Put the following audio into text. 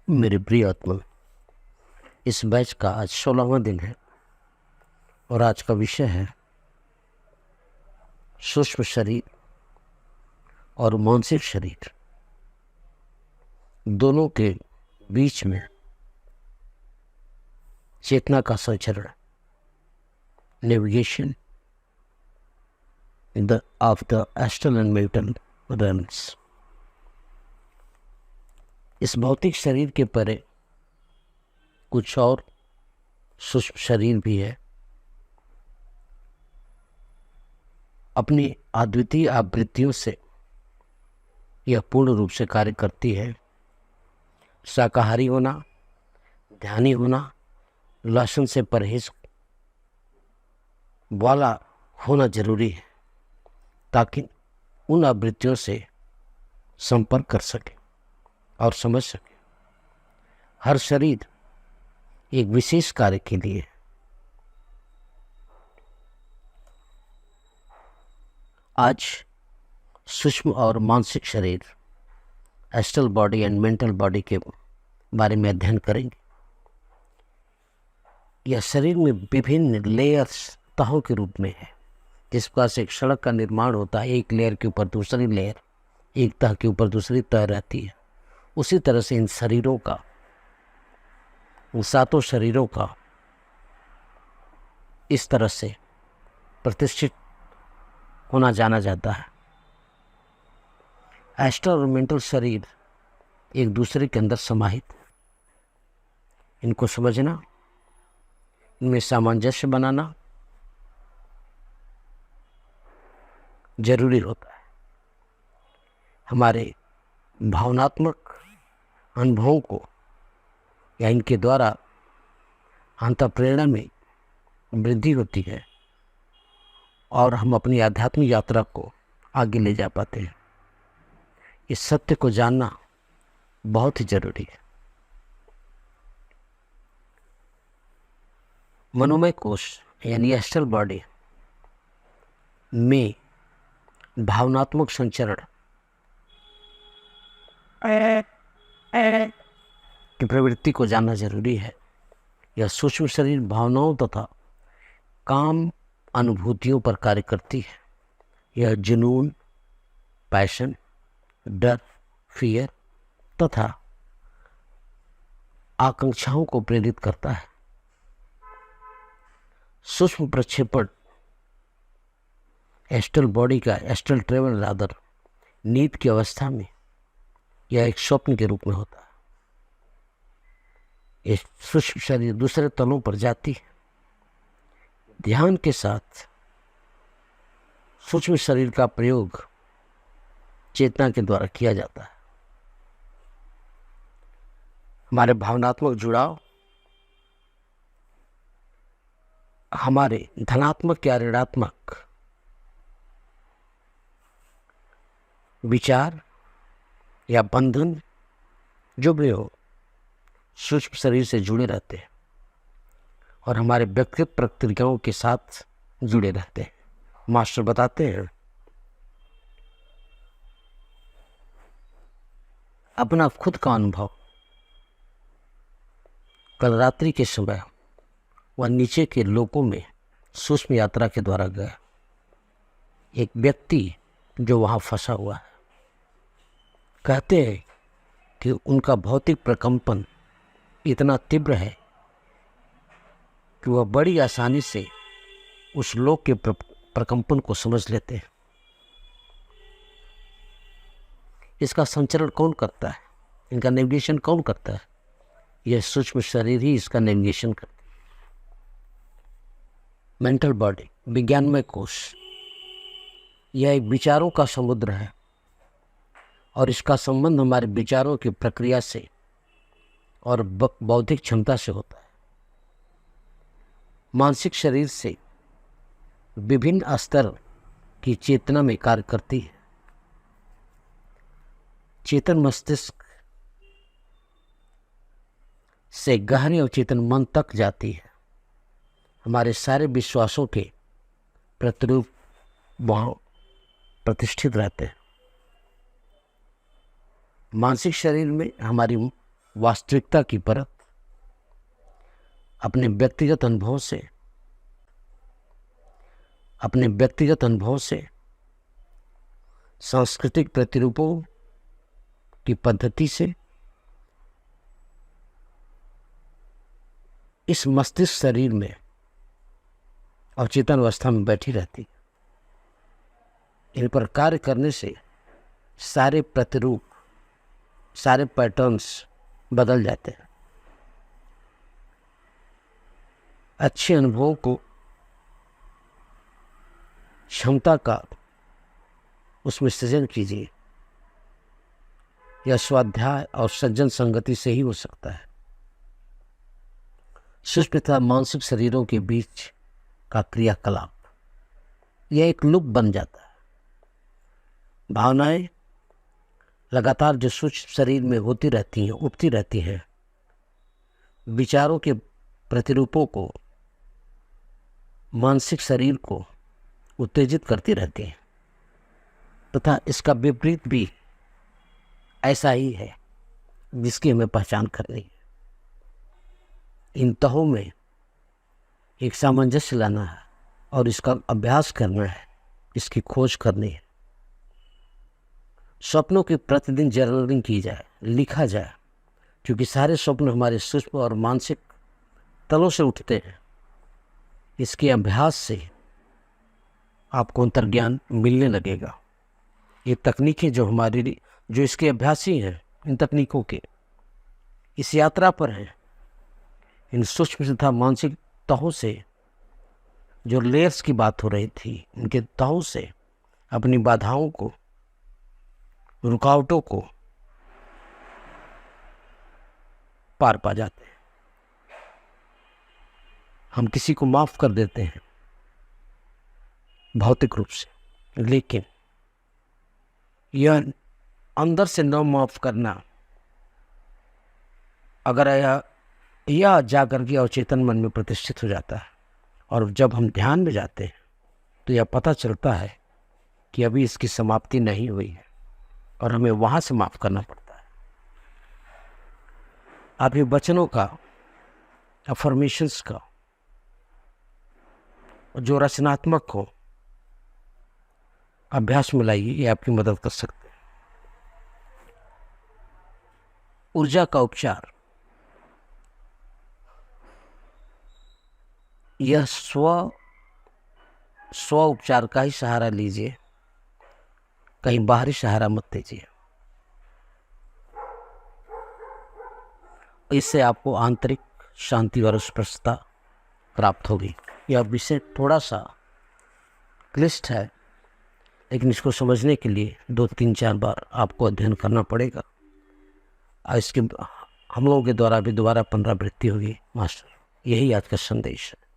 मेरे प्रिय आत्मा, इस बैच का आज 16वां दिन है और आज का विषय है सूक्ष्म शरीर और मानसिक शरीर दोनों के बीच में चेतना का संचरण, navigation of the astral and mental realms. इस भौतिक शरीर के परे कुछ और सूक्ष्म शरीर भी है। अपनी अद्वितीय आवृत्तियों से यह पूर्ण रूप से कार्य करती है। शाकाहारी होना, ध्यानी होना, लहसुन से परहेज वाला होना जरूरी है ताकि उन आवृत्तियों से संपर्क कर सके और समझ सके। हर शरीर एक विशेष कार्य के लिए है। आज सूक्ष्म और मानसिक शरीर, astral body and mental body के बारे में अध्ययन करेंगे। यह शरीर में विभिन्न लेयर्स, तहों के रूप में है। जिस प्रकार से एक सड़क का निर्माण होता है, एक लेयर के ऊपर दूसरी लेयर, एक तह के ऊपर दूसरी तह रहती है, उसी तरह से इन शरीरों का, इन सातों शरीरों का इस तरह से प्रतिष्ठित होना जाना जाता है। एस्ट्रल और मेंटल शरीर एक दूसरे के अंदर समाहित है। इनको समझना, इनमें सामंजस्य बनाना जरूरी होता है। हमारे भावनात्मक अनुभवों को या इनके द्वारा अंतःप्रेरणा में वृद्धि होती है और हम अपनी आध्यात्मिक यात्रा को आगे ले जा पाते हैं। इस सत्य को जानना बहुत ही जरूरी है। मनोमय कोश यानी एस्ट्रल बॉडी में भावनात्मक संचरण की प्रवृत्ति को जानना जरूरी है। यह सूक्ष्म शरीर भावनाओं तथा काम अनुभूतियों पर कार्य करती है। यह जुनून, पैशन, डर, फियर तथा आकांक्षाओं को प्रेरित करता है। सूक्ष्म प्रक्षेपण एस्ट्रल बॉडी का, एस्ट्रल ट्रेवल रादर, नींद की अवस्था में यह एक स्वप्न के रूप में होता है। ये सूक्ष्म शरीर दूसरे तलों पर जाती है। ध्यान के साथ सूक्ष्म शरीर का प्रयोग चेतना के द्वारा किया जाता है। हमारे भावनात्मक जुड़ाव हमारे धनात्मक या ऋणात्मक विचार या बंधन जो भी हो, सूक्ष्म शरीर से जुड़े रहते हैं और हमारे व्यक्तिगत प्रक्रियाओं के साथ जुड़े रहते हैं। मास्टर बताते हैं, अपना खुद का अनुभव। कल रात्रि के समय वह नीचे के लोकों में सूक्ष्म यात्रा के द्वारा गया। एक व्यक्ति जो वहाँ फंसा हुआ है, कहते हैं कि उनका भौतिक प्रकंपन इतना तीव्र है कि वह बड़ी आसानी से उस लोक के प्रकंपन को समझ लेते हैं। इसका संचरण कौन करता है? इनका नेविगेशन कौन करता है? यह सूक्ष्म शरीर ही इसका नेविगेशन करता है। मेंटल बॉडी, विज्ञानमय कोश, यह एक विचारों का समुद्र है और इसका संबंध हमारे विचारों की प्रक्रिया से और बौद्धिक क्षमता से होता है। मानसिक शरीर से विभिन्न स्तर की चेतना में कार्य करती है। चेतन मस्तिष्क से गहरे और चेतन मन तक जाती है। हमारे सारे विश्वासों के प्रतिरूप वहाँ प्रतिष्ठित रहते हैं। मानसिक शरीर में हमारी वास्तविकता की परत अपने व्यक्तिगत अनुभवों से सांस्कृतिक प्रतिरूपों की पद्धति से इस मस्तिष्क शरीर में अवचेतन अवस्था में बैठी रहती है। इन पर कार्य करने से सारे प्रतिरूप, सारे पैटर्न्स बदल जाते हैं। अच्छे अनुभवों को क्षमता का उसमें सृजन कीजिए। यह स्वाध्याय और सज्जन संगति से ही हो सकता है। सूक्ष्म तथा मानसिक शरीरों के बीच का क्रियाकलाप यह एक लूप बन जाता है। भावनाएं लगातार जो सूक्ष्म शरीर में होती रहती हैं, उठती रहती हैं, विचारों के प्रतिरूपों को, मानसिक शरीर को उत्तेजित करती रहती हैं, तथा इसका विपरीत भी ऐसा ही है जिसकी हमें पहचान करनी है। इन तहों में एक सामंजस्य लाना है और इसका अभ्यास करना है, इसकी खोज करनी है। स्वप्नों की प्रतिदिन जर्नलिंग की जाए, लिखा जाए, क्योंकि सारे स्वप्न हमारे सूक्ष्म और मानसिक तलों से उठते हैं। इसके अभ्यास से आपको अंतर्ज्ञान मिलने लगेगा। ये तकनीकें जो इसके अभ्यासी हैं, इन तकनीकों के इस यात्रा पर हैं। इन सूक्ष्म तथा मानसिक तहों से जो लेयर्स की बात हो रही थी, इनके तहों से अपनी बाधाओं को, रुकावटों को पार पा जाते हैं। हम किसी को माफ कर देते हैं भौतिक रूप से, लेकिन यह अंदर से न माफ करना, अगर यह जाकर के अवचेतन मन में प्रतिष्ठित हो जाता है, और जब हम ध्यान में जाते हैं तो यह पता चलता है कि अभी इसकी समाप्ति नहीं हुई है और हमें वहाँ से माफ करना पड़ता है। आप ये वचनों का, अफर्मेशंस का, जो रचनात्मक हो, अभ्यास में लाइए। ये आपकी मदद कर सकते हैं। ऊर्जा का उपचार, यह स्व उपचार का ही सहारा लीजिए, कहीं बाहरी सहारा मत दीजिए। इससे आपको आंतरिक शांति और स्पष्टता प्राप्त होगी। यह विषय थोड़ा सा क्लिष्ट है, लेकिन इसको समझने के लिए 2, 3, 4 बार आपको अध्ययन करना पड़ेगा। इसके हम लोगों के द्वारा भी दोबारा पुनरावृत्ति होगी। मास्टर, यही आज का संदेश है।